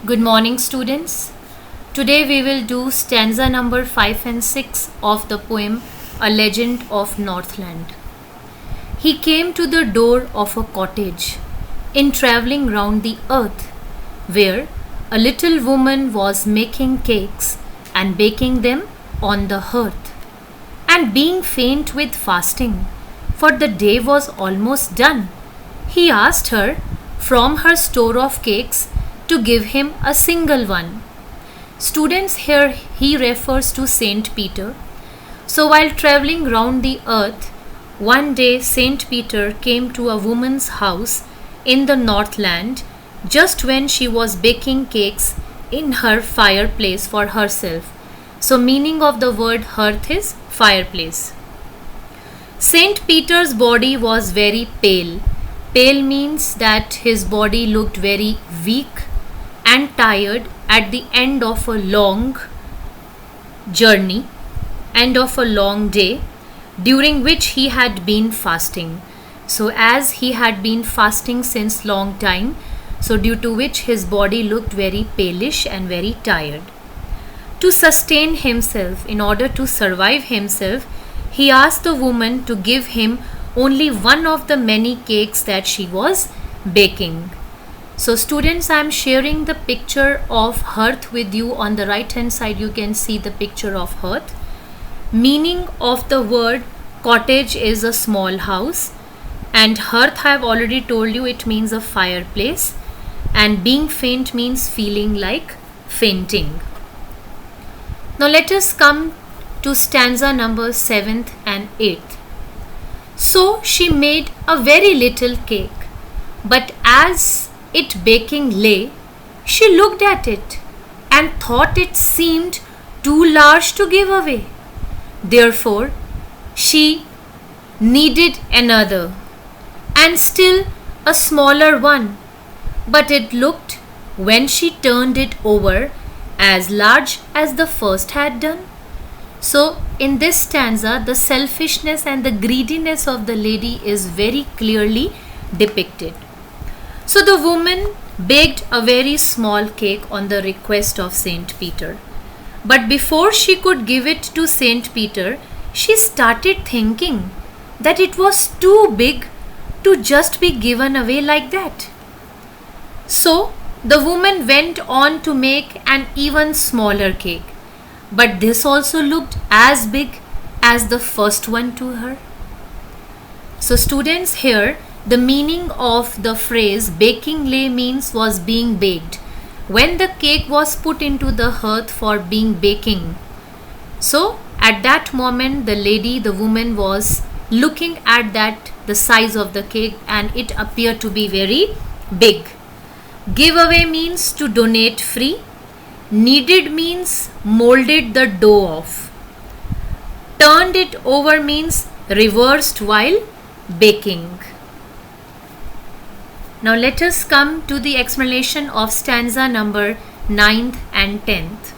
Good morning, students. Today we will do stanza number 5 and 6 of the poem A Legend of Northland. He came to the door of a cottage in travelling round the earth, where a little woman was making cakes and baking them on the hearth. And being faint with fasting, for the day was almost done, he asked her from her store of cakes to give him a single one. Students, here he refers to Saint Peter. So while travelling round the earth, one day Saint Peter came to a woman's house in the Northland just when she was baking cakes in her fireplace for herself. So meaning of the word hearth is fireplace. Saint Peter's body was very pale. Pale means that his body looked very weak and tired at the end of a long journey, end of a long day, during which he had been fasting. So as he had been fasting since long time, so due to which his body looked very palish and very tired. To sustain himself, in order to survive himself, he asked the woman to give him only one of the many cakes that she was baking. So students, I am sharing the picture of hearth with you. On the right hand side you can see the picture of hearth. Meaning of the word cottage is a small house, and hearth I have already told you it means a fireplace, and being faint means feeling like fainting. Now let us come to stanza number 7th and 8th. So she made a very little cake, but as it baking lay, she looked at it and thought it seemed too large to give away. Therefore, she needed another, and still a smaller one, but it looked, when she turned it over, as large as the first had done. So in this stanza, the selfishness and the greediness of the lady is very clearly depicted. So the woman baked a very small cake on the request of Saint Peter. But before she could give it to Saint Peter, she started thinking that it was too big to just be given away like that. So the woman went on to make an even smaller cake. But this also looked as big as the first one to her. So students, here the meaning of the phrase baking lay means was being baked. When the cake was put into the hearth for being baking, so at that moment the woman was looking at the size of the cake, and it appeared to be very big. Give away means to donate free. Kneaded means molded the dough of. Turned it over means reversed while baking. Now let us come to the explanation of stanza number 9th and 10th.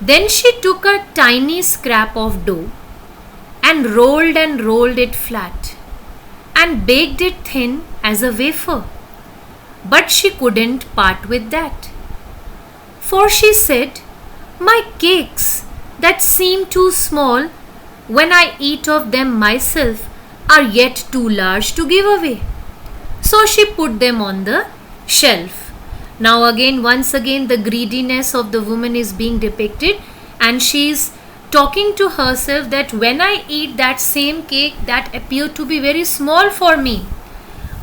Then she took a tiny scrap of dough and rolled it flat and baked it thin as a wafer. But she couldn't part with that. For she said, "My cakes that seem too small when I eat of them myself are yet too large to give away." So she put them on the shelf. Now once again the greediness of the woman is being depicted, and she is talking to herself that when I eat that same cake that appeared to be very small for me,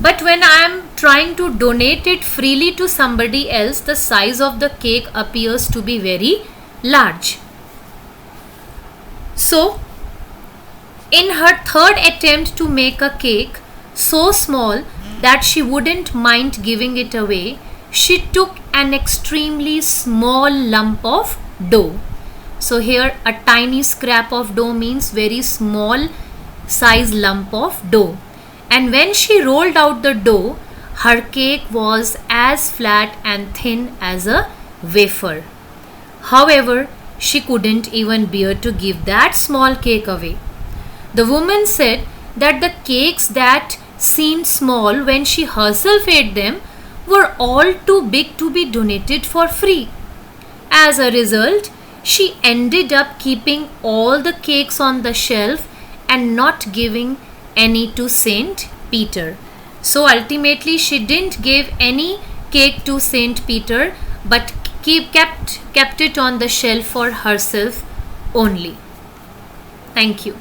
but when I am trying to donate it freely to somebody else, the size of the cake appears to be very large. So in her third attempt to make a cake so small that she wouldn't mind giving it away, she took an extremely small lump of dough. So here a tiny scrap of dough means very small size lump of dough. And when she rolled out the dough, her cake was as flat and thin as a wafer. However, she couldn't even bear to give that small cake away. The woman said that the cakes that seemed small when she herself ate them were all too big to be donated for free. As a result, she ended up keeping all the cakes on the shelf and not giving any to Saint Peter. So ultimately, she didn't give any cake to Saint Peter, but kept it on the shelf for herself only. Thank you.